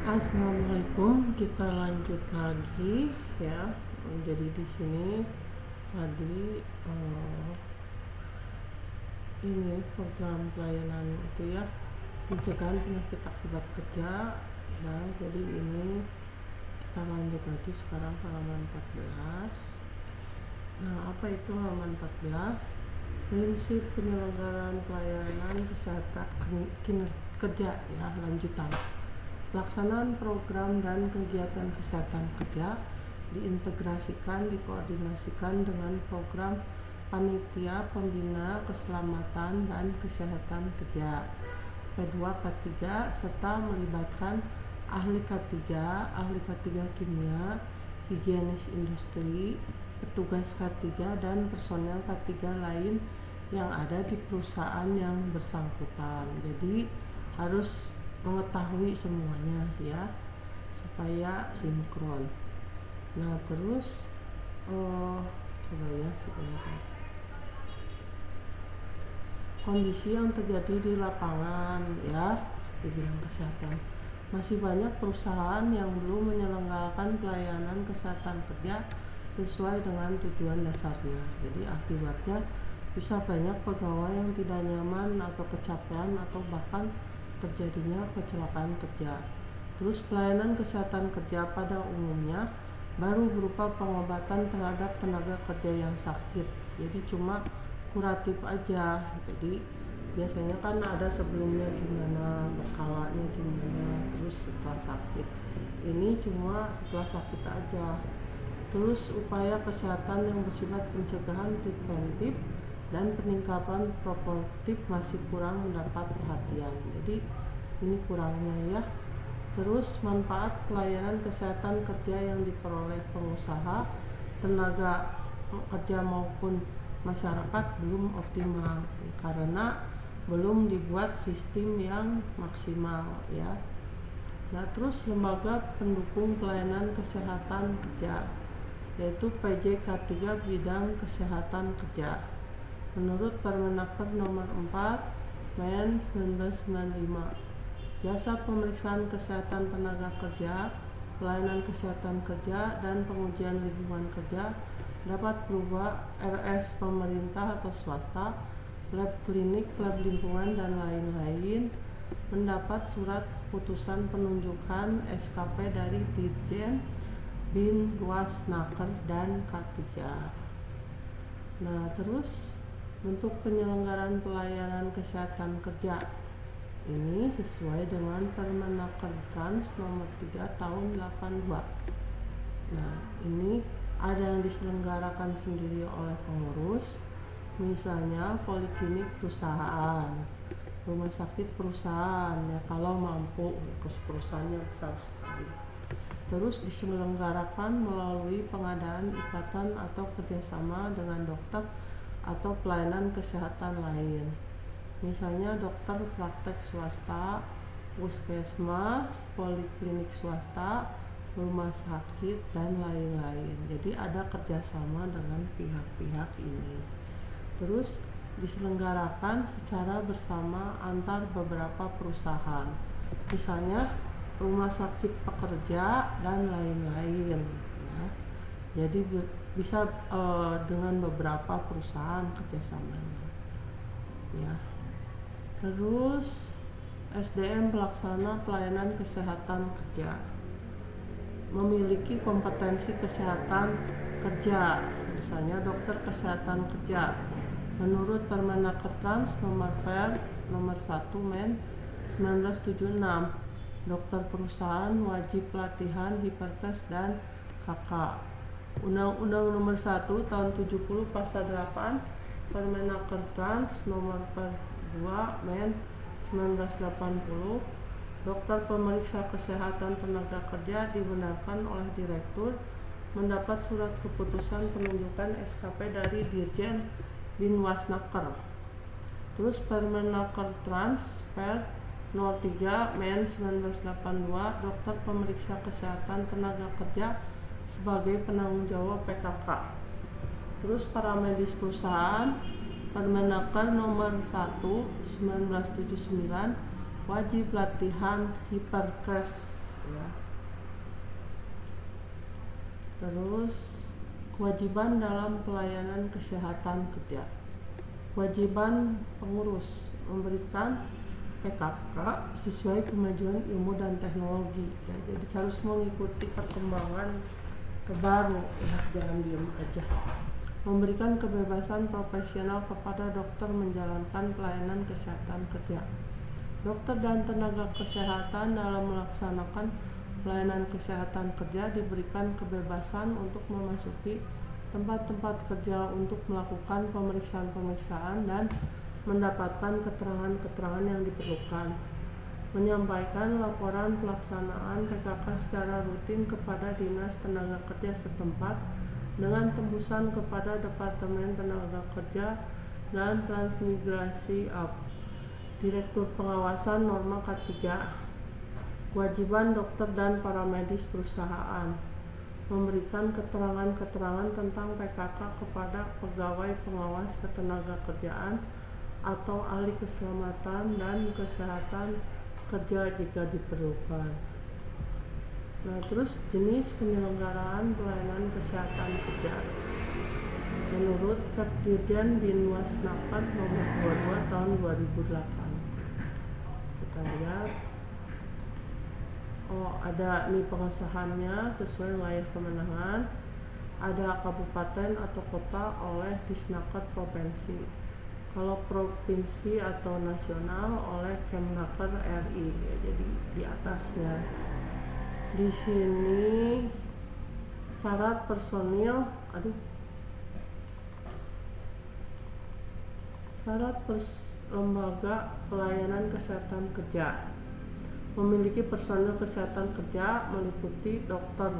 Assalamualaikum, kita lanjut lagi ya. Jadi di sini tadi ini program pelayanan itu ya, pencegahan penyakit akibat kerja ya. Jadi ini kita lanjut lagi sekarang halaman 14. Nah, apa itu halaman 14? Prinsip penyelenggaraan pelayanan kesehatan kerja ya, lanjutan. Pelaksanaan program dan kegiatan kesehatan kerja diintegrasikan, dikoordinasikan dengan program panitia pembina keselamatan dan kesehatan kerja P2 K3 serta melibatkan ahli K3, ahli K3 kimia, higienis industri, petugas K3 dan personel K3 lain yang ada di perusahaan yang bersangkutan. Jadi harus mengetahui semuanya ya, supaya sinkron. Nah, terus coba ya sebentar. Kondisi yang terjadi di lapangan ya di bidang kesehatan. Masih banyak perusahaan yang belum menyelenggarakan pelayanan kesehatan kerja sesuai dengan tujuan dasarnya. Jadi akibatnya bisa banyak pegawai yang tidak nyaman atau kecapean atau bahkan terjadinya kecelakaan kerja. Terus pelayanan kesehatan kerja pada umumnya baru berupa pengobatan terhadap tenaga kerja yang sakit. Jadi cuma kuratif aja. Jadi biasanya kan ada sebelumnya gimana, berkalanya gimana, terus setelah sakit. Ini cuma setelah sakit aja. Terus upaya kesehatan yang bersifat pencegahan preventif dan peningkatan proportif masih kurang mendapat perhatian. Jadi ini kurangnya ya. Terus manfaat pelayanan kesehatan kerja yang diperoleh pengusaha, tenaga kerja maupun masyarakat belum optimal ya, karena belum dibuat sistem yang maksimal ya. Nah, terus lembaga pendukung pelayanan kesehatan kerja yaitu PJK3 bidang kesehatan kerja. Menurut Permenaker nomor 4 Men 1995, jasa pemeriksaan kesehatan tenaga kerja, pelayanan kesehatan kerja, dan pengujian lingkungan kerja dapat berupa RS pemerintah atau swasta, lab klinik, lab lingkungan, dan lain-lain, mendapat surat keputusan penunjukan SKP dari Dirjen Binwasnaker dan K3. Nah, terus bentuk penyelenggaraan pelayanan kesehatan kerja ini sesuai dengan Permenaker Trans nomor 3 tahun 82. Nah, ini ada yang diselenggarakan sendiri oleh pengurus, misalnya poliklinik perusahaan, rumah sakit perusahaan ya kalau mampu, perusahaannya besar sekali. Terus diselenggarakan melalui pengadaan ikatan atau kerjasama dengan dokter atau pelayanan kesehatan lain, misalnya dokter praktek swasta, puskesmas, poliklinik swasta, rumah sakit, dan lain-lain. Jadi ada kerjasama dengan pihak-pihak ini. Terus diselenggarakan secara bersama antar beberapa perusahaan, misalnya rumah sakit pekerja dan lain-lain ya. Jadi bisa dengan beberapa perusahaan kerjasamanya ya. Terus SDM pelaksana pelayanan kesehatan kerja memiliki kompetensi kesehatan kerja, misalnya dokter kesehatan kerja. Menurut Permenaker Trans nomor 1 Men 1976, dokter perusahaan wajib pelatihan hiperkes dan KK. Undang-Undang nomor 1 tahun 70 pasal 8 Permenaker Trans nomor 2 Men 1980, dokter pemeriksa kesehatan tenaga kerja dibenarkan oleh direktur mendapat surat keputusan penunjukan SKP dari Dirjen Binwasnaker. Terus Permenaker Trans Per 03 Men 1982, dokter pemeriksa kesehatan tenaga kerja sebagai penanggung jawab PKK. Terus paramedis perusahaan, Permenaker nomor 1 1979, wajib latihan hiperkes ya. Terus kewajiban dalam pelayanan kesehatan kerja. Kewajiban pengurus memberikan PKK sesuai kemajuan ilmu dan teknologi ya. Jadi harus mengikuti perkembangan terbaru ya, jangan diam aja. Memberikan kebebasan profesional kepada dokter menjalankan pelayanan kesehatan kerja. Dokter dan tenaga kesehatan dalam melaksanakan pelayanan kesehatan kerja diberikan kebebasan untuk memasuki tempat-tempat kerja untuk melakukan pemeriksaan-pemeriksaan dan mendapatkan keterangan-keterangan yang diperlukan. Menyampaikan laporan pelaksanaan PKK secara rutin kepada Dinas Tenaga Kerja setempat dengan tembusan kepada Departemen Tenaga Kerja dan Transmigrasi Direktur Pengawasan Norma K3. Kewajiban dokter dan paramedis perusahaan memberikan keterangan-keterangan tentang PKK kepada pegawai pengawas ketenagakerjaan atau ahli keselamatan dan kesehatan kerja jika diperlukan. Nah, terus jenis penyelenggaraan pelayanan kesehatan kerja. Menurut Dirjen Binwasnaker nomor 22 tahun 2008. Kita lihat. Ada nih pengesahannya sesuai wilayah kewenangan. Ada kabupaten atau kota oleh Disnaker provinsi. Kalau provinsi atau nasional oleh Kemnaker RI ya, jadi di atasnya. Di sini syarat personil, lembaga pelayanan kesehatan kerja. Memiliki personil kesehatan kerja meliputi dokter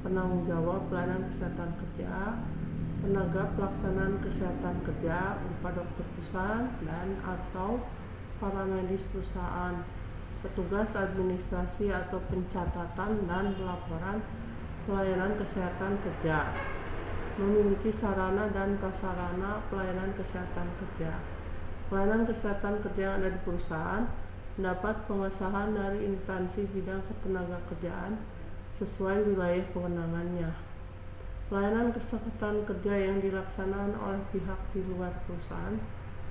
penanggung jawab pelayanan kesehatan kerja, tenaga pelaksanaan kesehatan kerja berupa dokter perusahaan dan atau paramedis perusahaan, petugas administrasi atau pencatatan dan pelaporan pelayanan kesehatan kerja. Memiliki sarana dan prasarana pelayanan kesehatan kerja. Pelayanan kesehatan kerja yang ada di perusahaan mendapat pengesahan dari instansi bidang ketenagakerjaan sesuai wilayah kewenangannya. Pelayanan kesehatan kerja yang dilaksanakan oleh pihak di luar perusahaan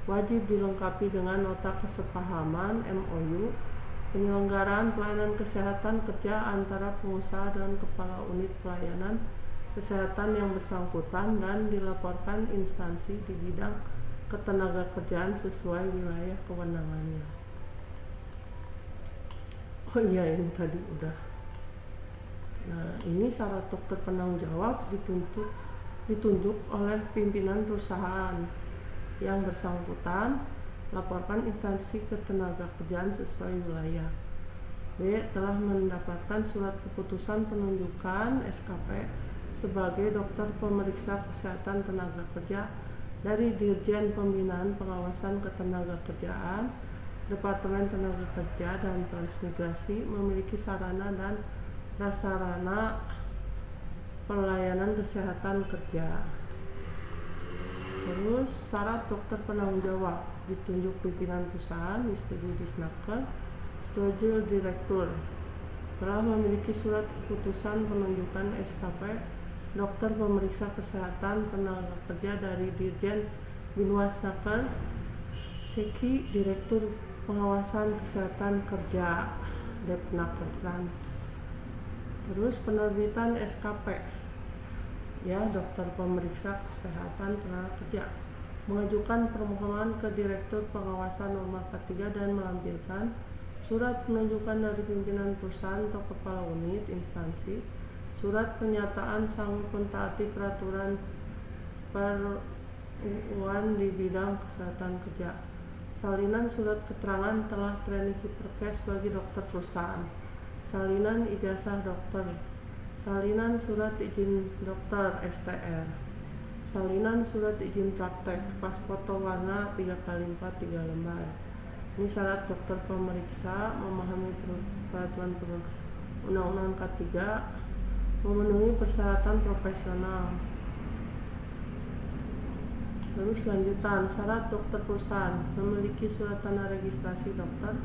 wajib dilengkapi dengan nota kesepahaman MOU penyelenggaraan pelayanan kesehatan kerja antara pengusaha dan kepala unit pelayanan kesehatan yang bersangkutan dan dilaporkan instansi di bidang ketenagakerjaan sesuai wilayah kewenangannya. Oh iya, ini tadi udah. Nah, ini syarat dokter penanggung jawab ditunjuk oleh pimpinan perusahaan yang bersangkutan, laporkan instansi ketenagakerjaan sesuai wilayah. B. Telah mendapatkan surat keputusan penunjukan SKP sebagai dokter pemeriksa kesehatan tenaga kerja dari Dirjen Pembinaan Pengawasan Ketenagakerjaan, Departemen Tenaga Kerja dan Transmigrasi, memiliki sarana dan prasarana pelayanan kesehatan kerja. Terus syarat dokter penanggung jawab ditunjuk pimpinan perusahaan, disetujui Disnaker, setuju direktur. Telah memiliki surat keputusan penunjukan SKP dokter pemeriksa kesehatan tenaga kerja dari Dirjen Binwasnaker, Seki Direktur Pengawasan Kesehatan Kerja Depnaker Trans. Terus penerbitan SKP ya, dokter pemeriksa kesehatan tenaga kerja mengajukan permohonan ke Direktur Pengawasan Norma K3 dan melampirkan surat penunjukan dari pimpinan perusahaan atau kepala unit instansi, surat pernyataan sanggup mentaati peraturan peruntukan di bidang kesehatan kerja, salinan surat keterangan telah training hiperkes bagi dokter perusahaan, salinan ijazah dokter, salinan surat izin dokter STR, salinan surat izin praktek, pas foto warna 3x4 3 lembar. Ini syarat dokter pemeriksa memahami peraturan Undang-Undang K3, memenuhi persyaratan profesional. Terus lanjutan, syarat dokter perusahaan memiliki surat tanda registrasi dokter